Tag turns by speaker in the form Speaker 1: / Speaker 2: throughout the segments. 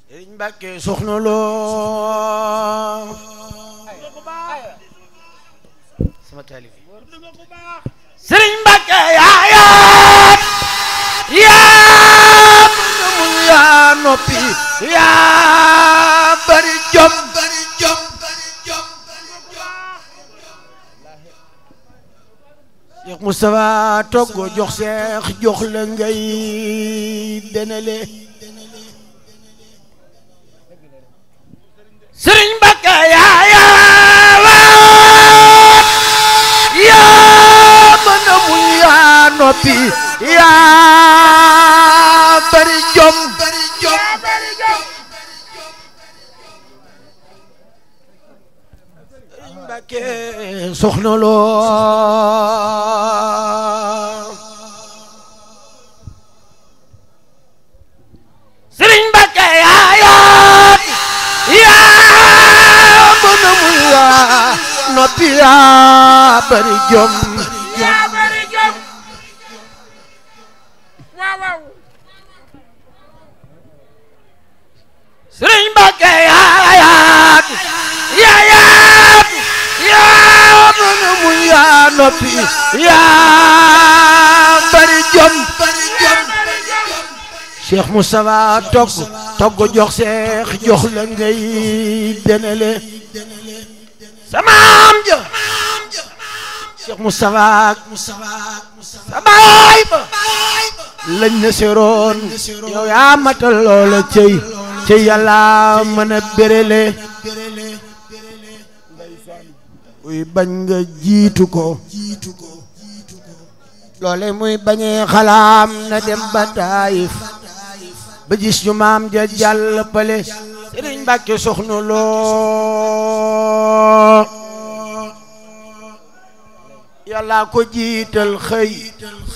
Speaker 1: Sëriñ Mbàkke Soxna Lo sama taalif Sëriñ Mbàkke yaayaat yaa mu yaa noppi yaa bari jom Cheikh Moustapha toggo jox Cheikh jox la ngay denale Sëriñ Mbàkke yaayaat yaa mën a muñ yaa noppi yaa bari jom Sëriñ Mbàkke Soxna Lo Sëriñ Mbàkke yaayaat yaa mën a muñ yaa noppi yaa bari jom Sëriñ Mbàkke yaayaat yaa mën a muñ yaa noppi yaa bari jom Cheikh Moustapha togg jox Cheikh jox la ngay denale samaam ja Cheikh Moustapha sa baay ba lañ na seroon yow yaa matal loola cey yàlla mën a bérélé uy bañ nga jiitu ko loole muy bañee xalaam na dem ba Taayif ba gis ñu maam ja jàll pale Sëriñ Mbàkke Soxna Lo yàlla ko jiital xëy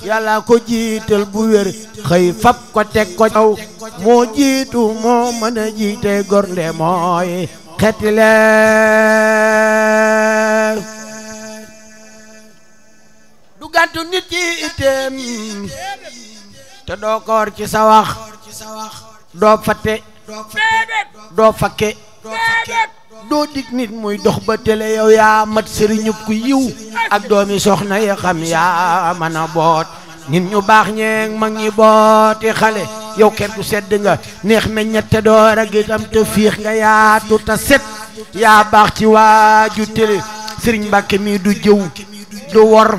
Speaker 1: yàlla ko jiital bu wér xëy fab ko teg ko caw moo jiitu moo mën a jiite gornde mooy xeeti leer du gàttu nit ci itam te doo koor ci sa wax doo fatte doo fakke doo dig nit muy dox ba tele yow yaa mat sëriñub ku yiw ak doomi soxna yi xam yaa mën a boot nit ñu baax ñeeg mag ñi booti xale yow kenn du sedd nga neex meññet te door ak itam te fiix nga yaatu te set yaa baax ci waaju tele Sëriñ Mbàkke mi du jëw du wor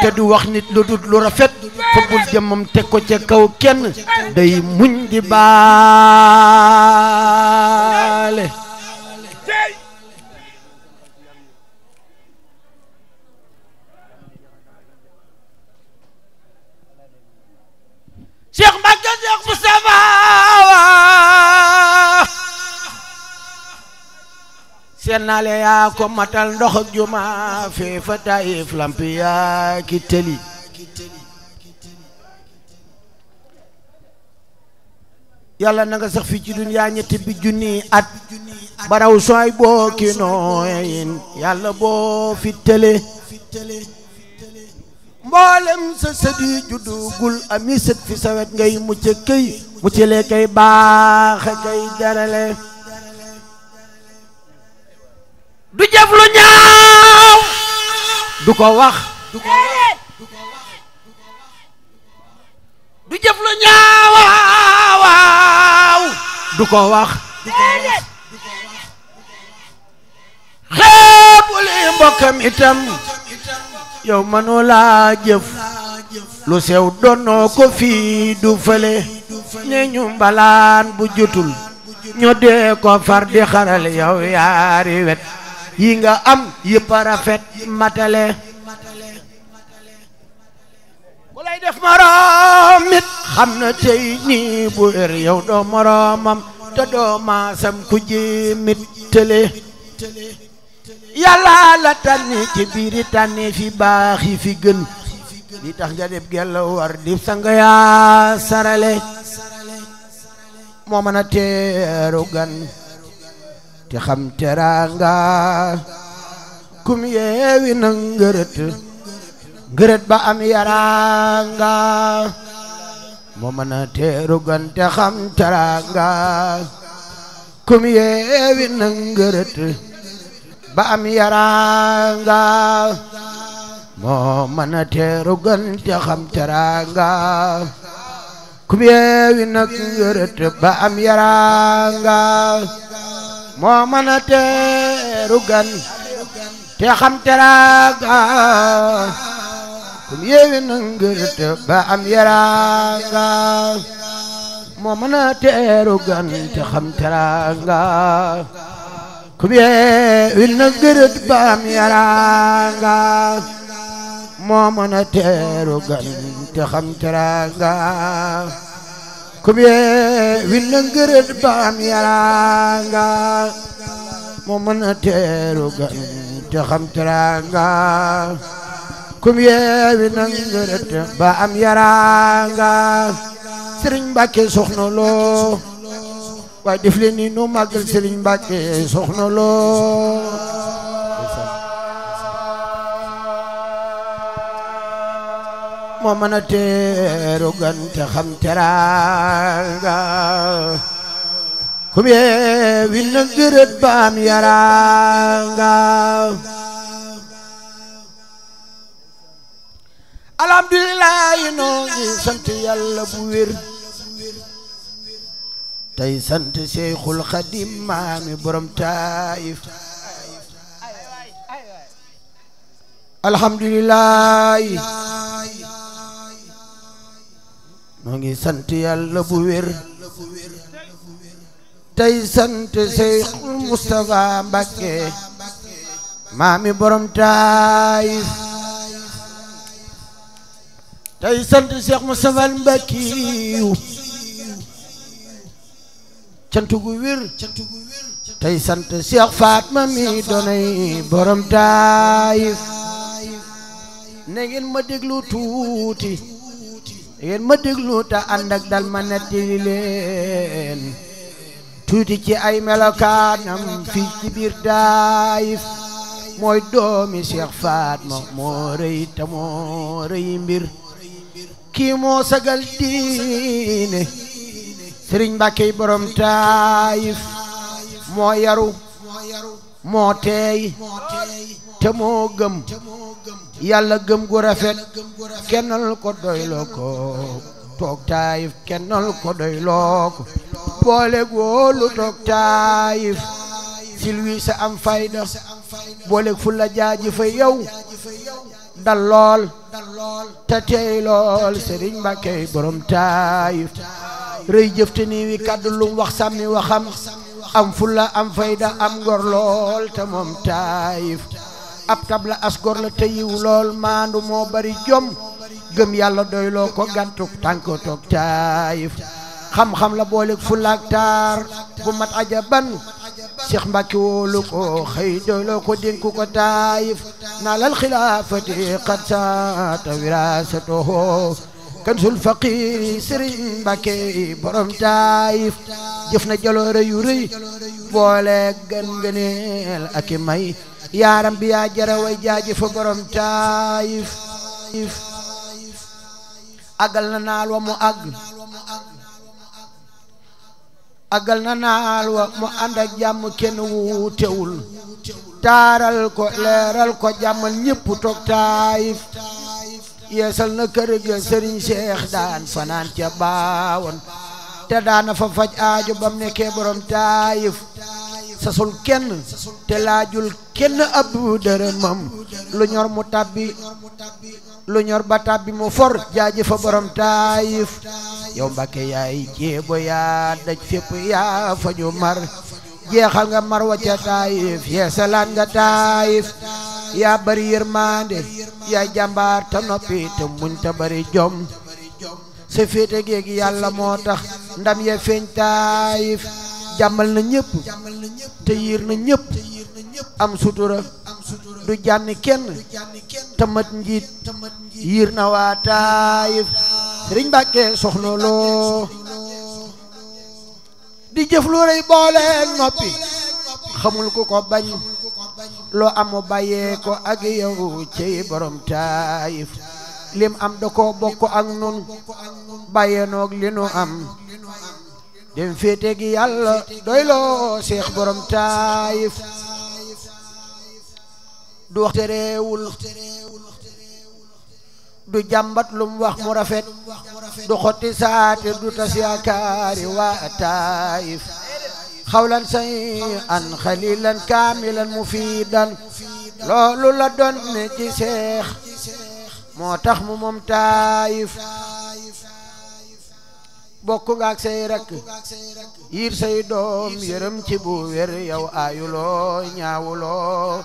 Speaker 1: te du wax nit lu dul lu rafet foogul jëmmam teg ko ca kaw kenn day muñ di baale Cheikh Mbàkke Cheikh Moustapha seen naale yaa ko matal ndox ak juma fee fa Taayif lampi yaa ki tëli yàlla na nga sax fii ci duniyaa ñetti bi junni at baraw sooy boo ki nooyin yàlla boo fi tële mboolem sa sëdi juddugul ami sët fi sawet ngay mucc këy muccale kay baax kay darale du jëf lu ñaaw du ko wax du jëf lu ñaaw du ko wax xeebuli mbokkam itam yow mënoo laa jëf lu sew doonoo ko fii du fële ne ñu mbalaan bu jotul ñoo dee ko far di xaral yow yaari wet yi nga am yëpp a rafet matale bu lay def moroom nit xam na tey nii bu wér yow doo moroomam te doo maasam ku jéemit tële yàlla la tànni ci biiri tànni fi baax yi fi gën li tax nga def gella war di sanga yaa sarale moo mën a teeru gan te xam teraanga kum yeewi na ngërët ba am yaranga moo mën a teeru gan te xam teraanga kum yeewi na ngërët ba am yaraanga moo mën a teeru gan te xam teraanga kum yeewi na ngërët ba am yaraanga moo mën a teeru gan te xam teraanga kum yeewi na ngërët ba am yaraanga moo mën a teeru gan te xam teraanga kum yeewi na ngërët ba am yaraanga moo mën a teeru gan te xam teraanga kum yeewi na ngërët ba am yaraanga moo mën a teeru gan te xam teraanga kum yeewi na ngërët ba am yaraanga Sëriñ Mbàkke Soxna Lo waaye def leen ni nu màggal Sëriñ Mbàkke Soxna Lo moo mën a teeru gan te xam teraanga kum yeewi na ngërët ba am yaraanga alhamdulilah noo ngi sant yàlla bu wér tey sant Seexul Xadim maami borom Taayif alhamdulilah noo ngi sant yàlla bu wér tey sant Seexul Mustafa Mbakke maami borom Taayif tey sant Cheikh Moustapha Mbakiyu cant gu wér tey sant Cheikh Fatma mi doonay borom Taayif na ngeen ma déglu tuuti na ngeen ma déglu ta ànd ak dal ma nettali leen tuuti ci ay melokaanam fii ci biir Taayif mooy doomi Cheikh Fatma moo rëy ta moo rëy mbir kii moo sagal diine Sëriñ Mbàkke borom Taayif moo yaru moo teey te moo gëm yàlla gëm gu rafet kennal ko doyloo ko toog Taayif kennal ko doyloo ko boole góolu toog Taayif silwi sa am fayda boole fulla jaaji fa yow dal lool te tey lool Sëriñ Mbàkke borom Taayif rëy jëfte nii wi kàddu lum wax sàmmi waxam am fulla am fayda am ngor lool te moom Taayif ab tabla as gor la te yiw lool maandu moo bari jom gëm yàlla doyloo ko gàntuk tànko toog Taayif xam-xam la booleeg fulla ak taar bu mat ajaban Cheikh Mbàkke wóolu ko xëy doyloo ko dénku ko Taayif naa lal xilaafati qad saata wirasatoho kansul faqiri Sëriñ Mbàkke borom Taayif jëf na jaloore yu rëy boole gën ngëneel ak i may yaaram bi yaa jara way jaaji fa borom Taayif agal na naal wa mu agal na naal wa mu ànd ak jàmm kenn wuutewul taaral ko leeral ko jàmmal ñépp toog Taayif yeesal na kër ga Sëriñ Seex daan fanaan ca baawoon te daana fa faj aajo bam nekkee borom Taayif sasul kenn te laajul kenn ab dërëmam lu ñor mu tabbi lu ñor ba tabbi mu for jaaji fa borom Taayif yow Mbàkke yaay jéebo yaa daj fépp yaa faju mar jeexal nga mar wa ca Taayif yeesalaan nga Taayif yaa bari yërmande yaa jàmbaar ta noppi te muñ ta bari jom sa féete géeg yàlla moo tax ndam ya feeñ Taayif jàmmal na ñëpp te yiir na ñëpp am sutura du jànni kenn te mat njiit yiir na waa Taayif Sëriñ Mbàkke Soxna Lo di jëf lu rëy boole noppi xamul ku ko bañ loo amu bàyyee ko ak yow ci borom Taayif lim am da ko bokk ak nun bàyyeenoog li nu am dem féete gi yàlla doyloo Seex borom Taayif du wax te réewul du jàmbat lum wax mu rafet du xotti saate du tas yaakaari waa Taayif xawlan say an xalilan kaamilan mufiidan loolu la doon ne ci Seex moo tax mu moom Taayif bokk nga ak say rakk yiir say doom yërëm ci bu wér yow aayuloo ñaawuloo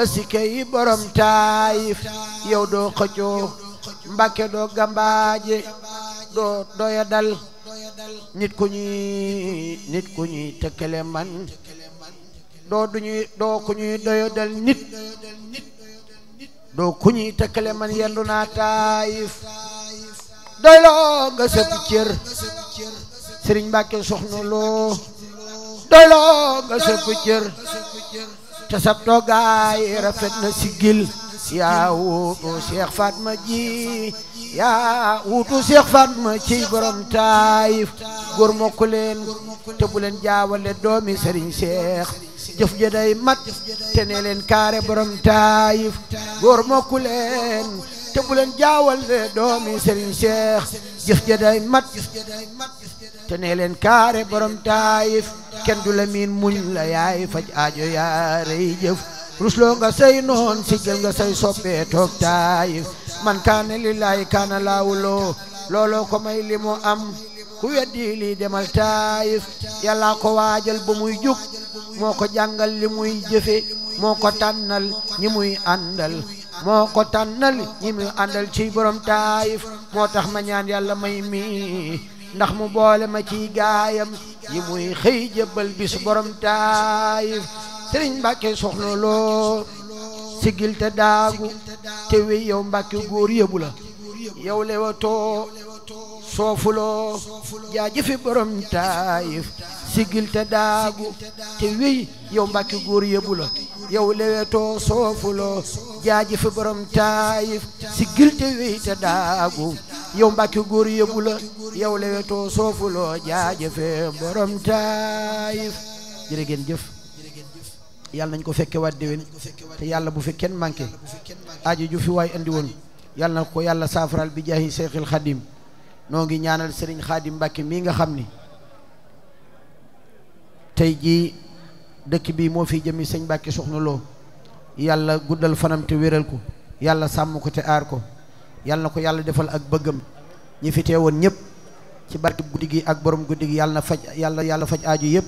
Speaker 1: asike yi borom Taayif yow doo xëccoo Mbàkke doo gambaaje doo doya dal nit ku ñuy tëkkale man doo ku ñuy doya dal nit doo ku ñuy tëkkale man yendu naa Taayif doyloo nga sëpp cër Sëriñ Mbàkke Soxna Lo doyloo nga sëpp cër te sab toogaay rafet na siggil yaa wuutu Seex Fatma ji yaa wuutu Seex Fatma ci borom Taayif góor mokku leen te bu leen jaawale doomi Sëriñ Seex jëf ja day mat te ne leen kaare borom Taayif góor mokku leen te bu leen jaawale doomi Sëriñ Seex jëf ja day mat te ne leen kaare borom Taayif kenn du la miin muñ la yaay faj aajo yaa rey jëf rusloo nga say noon siggal nga say soppee toog Taayif man kaana lillaahi kaana laawuloo looloo ko may li mu am ku weddi lii demal Taayif yàlla ko waajal ba muy jug moo ko jàngal li muy jëfe moo ko tànnal ñi muy àndal moo ko tànnal ñi muy àndal ci borom Taayif moo tax ma ñaan yàlla may mi ndax mu boole ma ci gaayam yi muy xëy jëbbal bis borom Taayif Sëriñ Mbàkke Soxna Lo sigil te daagu te wéy yow Mbàkke góor yëbu la yow lewatoo soofuloo jaajëfi borom Taayif sigil te daagu te wéy yow Mbàkke góor yëbu la yow lewetoo soofuloo jaajëfi borom Taayif sigil te wéy te daagu yow Mbàkke góor yëbu la yow lewetoo soofuloo jaajëfe borom Taayif jërë ngeen jëf yàlla nañ ko fekke waat déwén te yàlla bu fi kenn manqué aajo ju fi waay andi woon yàlla na ko yàlla saafaral bi jaahi Seexil Xadim noo ngi ñaanal Sëriñ Xaadim Mbàkke mii nga xam ni tey jii dëkk bi moo fi jëmi Sëñ Mbàkke Soxna Lo yàlla guddal fanam te wéral ko yàlla sàmm ko te aar ko yàlla na ko yàlla defal ak bëggam ñi fi teewoon ñëpp ci barke guddi gi ak borom guddi gi yàlla na faj yàlla faj aajo yëpp